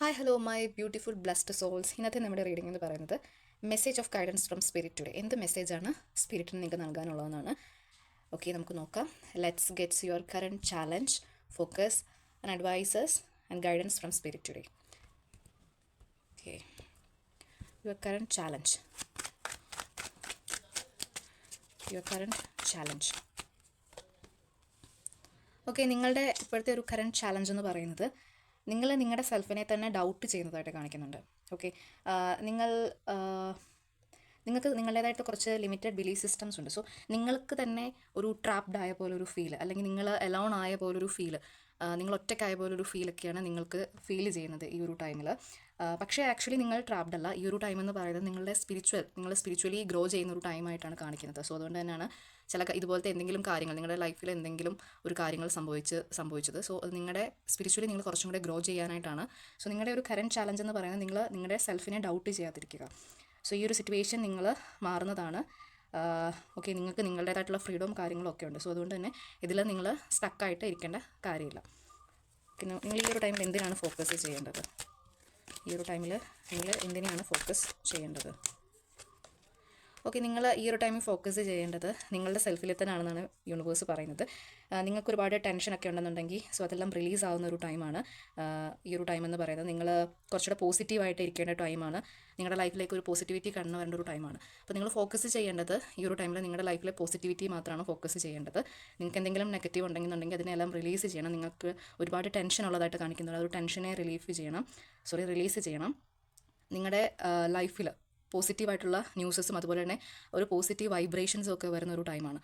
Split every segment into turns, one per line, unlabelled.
Hi hello my beautiful blessed souls. ഇന്നത്തെ നമ്മുടെ reading എന്ന് പറയുന്നത് message of guidance from spirit today. എന്ത് മെസ്സേജാണ് സ്പിരിറ്റിന് നിങ്ങൾക്ക് നൽകാനുള്ളതെന്നാണ്. ഓക്കെ, നമുക്ക് നോക്കാം. Let's gets your current challenge, focus and advises and guidance from spirit today. Okay, your current challenge. Okay, നിങ്ങളുടെ ഇപ്പോഴത്തെ ഒരു കറൻറ്റ് ചാലഞ്ച് എന്ന് പറയുന്നത് നിങ്ങളുടെ സെൽഫിനെ തന്നെ ഡൗട്ട് ചെയ്യുന്നതായിട്ട് കാണിക്കുന്നുണ്ട്. ഓക്കെ, നിങ്ങൾ നിങ്ങൾക്ക് നിങ്ങളുടേതായിട്ട് കുറച്ച് ലിമിറ്റഡ് ബിലീഫ് സിസ്റ്റംസ് ഉണ്ട്. സോ നിങ്ങൾക്ക് തന്നെ ഒരു ട്രാപ്ഡ് ആയ പോലൊരു ഫീൽ, അല്ലെങ്കിൽ നിങ്ങൾ എലോൺ ആയ പോലൊരു ഫീൽ, നിങ്ങൾ ഒറ്റയ്ക്കായ പോലൊരു ഫീലൊക്കെയാണ് നിങ്ങൾക്ക് ഫീൽ ചെയ്യുന്നത് ഈ ഒരു ടൈമിൽ. പക്ഷേ ആക്ച്വലി നിങ്ങൾ ട്രാപ്ഡ് അല്ല. ഈ ഒരു ടൈം എന്ന് പറയുന്നത് നിങ്ങൾ സ്പിരിച്വലി ഗ്രോ ചെയ്യുന്ന ഒരു ടൈമായിട്ടാണ് കാണിക്കുന്നത്. സോ അതുകൊണ്ട് തന്നെയാണ് ഇതുപോലത്തെ എന്തെങ്കിലും കാര്യങ്ങൾ നിങ്ങളുടെ ലൈഫിൽ എന്തെങ്കിലും ഒരു കാര്യങ്ങൾ സംഭവിച്ചത്. സോ അത് നിങ്ങളുടെ സ്പിരിച്വലി നിങ്ങൾ കുറച്ചും കൂടെ ഗ്രോ ചെയ്യാനായിട്ടാണ്. സോ നിങ്ങളുടെ ഒരു കറൻറ്റ് ചാലഞ്ച് എന്ന് പറയുന്നത് നിങ്ങളുടെ സെൽഫിനെ ഡൗട്ട് ചെയ്യാതിരിക്കുക. സോ ഈ ഒരു സിറ്റുവേഷൻ നിങ്ങൾ മാറുന്നതാണ്. ഓക്കെ, നിങ്ങൾക്ക് നിങ്ങളുടേതായിട്ടുള്ള ഫ്രീഡവും കാര്യങ്ങളും ഒക്കെ ഉണ്ട്. സോ അതുകൊണ്ട് തന്നെ ഇതിൽ നിങ്ങൾ സ്റ്റക്കായിട്ട് ഇരിക്കേണ്ട കാര്യമില്ല. നിങ്ങൾ ഈ ഒരു ടൈമിൽ എന്തിനാണ് ഫോക്കസ് ചെയ്യേണ്ടത്? എന്തിനാണ് ഫോക്കസ് ചെയ്യേണ്ടത്? ഓക്കെ, നിങ്ങൾ ഈ ഒരു ടൈമിൽ ഫോക്കസ് ചെയ്യേണ്ടത് നിങ്ങളുടെ സെൽഫിൽ തന്നെയാണെന്നാണ് യൂണിവേഴ്സ് പറയുന്നത്. നിങ്ങൾക്ക് ഒരുപാട് ടെൻഷനൊക്കെ ഉണ്ടെന്നുണ്ടെങ്കിൽ സോ അതെല്ലാം റിലീസ് ആവുന്ന ഒരു ടൈമാണ് ഈ ഒരു ടൈം എന്ന് പറയുന്നത്. നിങ്ങൾ കുറച്ചുകൂടെ പോസിറ്റീവായിട്ട് ഇരിക്കേണ്ട ടൈമാണ്. നിങ്ങളുടെ ലൈഫിലേക്ക് ഒരു പോസിറ്റിവിറ്റി കടന്നു വരേണ്ട ഒരു ടൈമാണ്. അപ്പോൾ നിങ്ങൾ ഫോക്കസ് ചെയ്യേണ്ടത് ഈ ഒരു ടൈമിൽ നിങ്ങളുടെ ലൈഫിലെ പോസിറ്റിവിറ്റി മാത്രമാണ് ഫോക്കസ് ചെയ്യേണ്ടത്. നിങ്ങൾക്ക് എന്തെങ്കിലും നെഗറ്റീവ് ഉണ്ടെന്നുണ്ടെങ്കിൽ അതിനെല്ലാം റിലീസ് ചെയ്യണം. നിങ്ങൾക്ക് ഒരുപാട് ടെൻഷൻ ഉള്ളതായിട്ട് കാണിക്കുന്നുണ്ട്. ആ ഒരു ടെൻഷനെ റിലീസ് ചെയ്യണം. നിങ്ങളുടെ ലൈഫിൽ പോസിറ്റീവായിട്ടുള്ള ന്യൂസസും അതുപോലെ തന്നെ ഒരു പോസിറ്റീവ് വൈബ്രേഷൻസും ഒക്കെ വരുന്ന ഒരു ടൈമാണ്.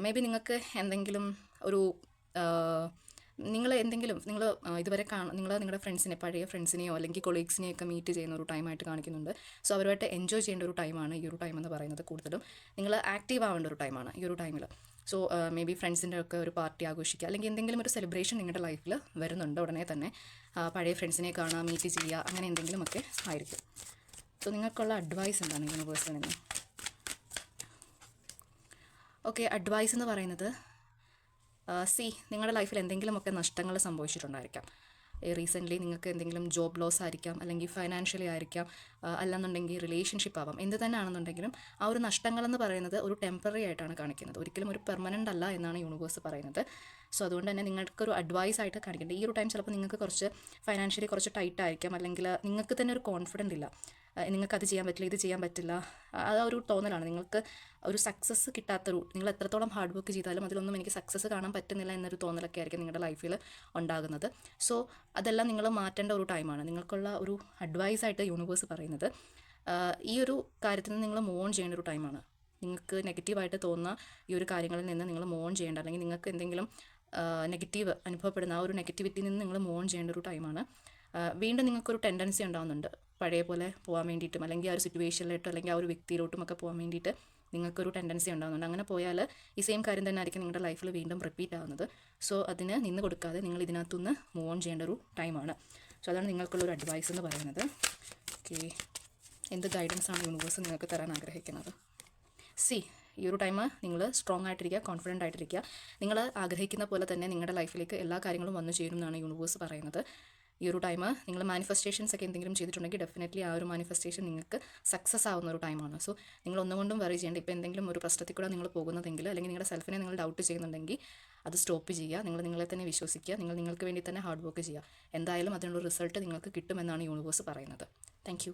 മേ ബി നിങ്ങൾക്ക് എന്തെങ്കിലും ഒരു നിങ്ങൾ ഇതുവരെ നിങ്ങളുടെ പഴയ ഫ്രണ്ട്സിനെയോ അല്ലെങ്കിൽ കൊളീഗ്സിനെയൊക്കെ മീറ്റ് ചെയ്യുന്ന ഒരു ടൈമായിട്ട് കാണിക്കുന്നുണ്ട്. സോ അവരുമായിട്ട് എൻജോയ് ചെയ്യേണ്ട ഒരു ടൈമാണ് ഈ ഒരു ടൈം എന്ന് പറയുന്നത്. കൂടുതലും നിങ്ങൾ ആക്റ്റീവ് ആവേണ്ട ഒരു ടൈമാണ് ഈ ഒരു ടൈമിൽ. സോ മേ ബി ഫ്രണ്ട്സിൻ്റെ ഒക്കെ ഒരു പാർട്ടി ആഘോഷിക്കുക, അല്ലെങ്കിൽ എന്തെങ്കിലും ഒരു സെലിബ്രേഷൻ നിങ്ങളുടെ ലൈഫിൽ വരുന്നുണ്ട്. ഉടനെ തന്നെ പഴയ ഫ്രണ്ട്സിനെ കാണുക, മീറ്റ് ചെയ്യുക, അങ്ങനെ എന്തെങ്കിലുമൊക്കെ ആയിരിക്കും. സോ നിങ്ങൾക്കുള്ള അഡ്വൈസ് എന്താണ് യൂണിവേഴ്സിൽ നിന്ന്? ഓക്കെ, അഡ്വൈസ് എന്ന് പറയുന്നത് നിങ്ങളുടെ ലൈഫിൽ എന്തെങ്കിലുമൊക്കെ നഷ്ടങ്ങൾ സംഭവിച്ചിട്ടുണ്ടായിരിക്കാം. റീസെൻ്റ്ലി നിങ്ങൾക്ക് എന്തെങ്കിലും ജോബ് ലോസ് ആയിരിക്കാം, അല്ലെങ്കിൽ ഫൈനാൻഷ്യലി ആയിരിക്കാം, അല്ലെന്നുണ്ടെങ്കിൽ റിലേഷൻഷിപ്പ് ആവാം. എന്ത് തന്നെ ആണെന്നുണ്ടെങ്കിലും ആ ഒരു നഷ്ടങ്ങളെന്ന് പറയുന്നത് ഒരു ടെമ്പററി ആയിട്ടാണ് കാണിക്കുന്നത്, ഒരിക്കലും ഒരു പെർമനൻ്റ് അല്ല എന്നാണ് യൂണിവേഴ്സ് പറയുന്നത്. സോ അതുകൊണ്ട് തന്നെ നിങ്ങൾക്കൊരു അഡ്വൈസ് ആയിട്ട് കാണിക്കേണ്ടത് ഈ ഒരു ടൈം ചിലപ്പോൾ നിങ്ങൾക്ക് കുറച്ച് ഫൈനാൻഷ്യലി കുറച്ച് ടൈറ്റ് ആയിരിക്കാം, അല്ലെങ്കിൽ നിങ്ങൾക്ക് തന്നെ ഒരു കോൺഫിഡൻ്റ് ഇല്ല, നിങ്ങൾക്കത് ചെയ്യാൻ പറ്റില്ല, ഇത് ചെയ്യാൻ പറ്റില്ല, ആ ഒരു തോന്നലാണ്. നിങ്ങൾക്ക് ഒരു സക്സസ് നിങ്ങൾ എത്രത്തോളം ഹാർഡ് വർക്ക് ചെയ്താലും അതിലൊന്നും എനിക്ക് സക്സസ് കാണാൻ പറ്റുന്നില്ല എന്നൊരു തോന്നലൊക്കെ ആയിരിക്കും നിങ്ങളുടെ ലൈഫിൽ ഉണ്ടാകുന്നത്. സോ അതെല്ലാം നിങ്ങൾ മാറ്റേണ്ട ഒരു ടൈമാണ്. നിങ്ങൾക്കുള്ള ഒരു അഡ്വൈസായിട്ട് യൂണിവേഴ്സ് പറയുന്നത് ഈ ഒരു കാര്യത്തിൽ നിന്ന് നിങ്ങൾ മൂവ് ഓൺ ചെയ്യേണ്ട ഒരു ടൈമാണ്. നിങ്ങൾക്ക് നെഗറ്റീവായിട്ട് തോന്നുന്ന ഈ ഒരു കാര്യങ്ങളിൽ നിന്ന് നിങ്ങൾ മൂവ് ഓൺ ചെയ്യേണ്ട, അല്ലെങ്കിൽ നിങ്ങൾക്ക് എന്തെങ്കിലും നെഗറ്റീവ് അനുഭവപ്പെടുന്ന ആ ഒരു നെഗറ്റിവിറ്റിയിൽ നിന്ന് നിങ്ങൾ മൂവ് ഓൺ ചെയ്യേണ്ട ഒരു ടൈമാണ്. വീണ്ടും നിങ്ങൾക്കൊരു ടെൻഡൻസി ഉണ്ടാകുന്നുണ്ട് പഴയ പോലെ പോകാൻ വേണ്ടിയിട്ടും, അല്ലെങ്കിൽ ആ ഒരു സിറ്റുവേഷനിലോട്ടോ അല്ലെങ്കിൽ ആ ഒരു വ്യക്തിയിലോട്ടും ഒക്കെ പോകാൻ വേണ്ടിയിട്ട് നിങ്ങൾക്കൊരു ടെൻഡൻസി ഉണ്ടാകുന്നുണ്ട്. അങ്ങനെ പോയാൽ ഈ സെയിം കാര്യം തന്നെ ആയിരിക്കും നിങ്ങളുടെ ലൈഫിൽ വീണ്ടും റിപ്പീറ്റ് ആവുന്നത്. സോ അതിന് നിന്ന് കൊടുക്കാതെ നിങ്ങൾ ഇതിനകത്തുനിന്ന് മൂവ് ഓൺ ചെയ്യേണ്ട ഒരു ടൈമാണ്. സോ അതാണ് നിങ്ങൾക്കുള്ളൊരു അഡ്വൈസ് എന്ന് പറയുന്നത്. ഓക്കെ, എന്ത് ഗൈഡൻസാണ് യൂണിവേഴ്സ് നിങ്ങൾക്ക് തരാൻ ആഗ്രഹിക്കുന്നത്? ഈ ഒരു ടൈം നിങ്ങൾ സ്ട്രോങ് ആയിട്ടിരിക്കുക, കോൺഫിഡൻ്റ് ആയിട്ടിരിക്കുക. നിങ്ങൾ ആഗ്രഹിക്കുന്ന പോലെ തന്നെ നിങ്ങളുടെ ലൈഫിലേക്ക് എല്ലാ കാര്യങ്ങളും വന്നു ചേരും എന്നാണ് യൂണിവേഴ്സ് പറയുന്നത്. ഈ ഒരു ടൈം നിങ്ങൾ മാനിഫെസ്റ്റേഷൻസ് ഒക്കെ എന്തെങ്കിലും ചെയ്തിട്ടുണ്ടെങ്കിൽ ഡെഫിനറ്റ്ലി ആ ഒരു മാനിഫെസ്റ്റേഷൻ നിങ്ങൾക്ക് സക്സസ് ആവുന്ന ഒരു ടൈമാണ്. സോ നിങ്ങൾ ഒന്നുകൊണ്ടും വറി ചെയ്യേണ്ട. ഇപ്പോൾ എന്തെങ്കിലും ഒരു പ്രശ്നത്തിൽ കൂടെ നിങ്ങൾ പോകുന്നതെങ്കിൽ, അല്ലെങ്കിൽ നിങ്ങളുടെ സെൽഫിനെ നിങ്ങൾ ഡൗട്ട് ചെയ്യുന്നുണ്ടെങ്കിൽ അത് സ്റ്റോപ്പ് ചെയ്യുക. നിങ്ങളെ തന്നെ വിശ്വസിക്കുക. നിങ്ങൾക്ക് വേണ്ടി തന്നെ ഹാർഡ് വർക്ക് ചെയ്യുക. എന്തായാലും അതിനുള്ള റിസൾട്ട് നിങ്ങൾക്ക് കിട്ടുമെന്നാണ് യൂണിവേഴ്സ് പറയുന്നത്. താങ്ക്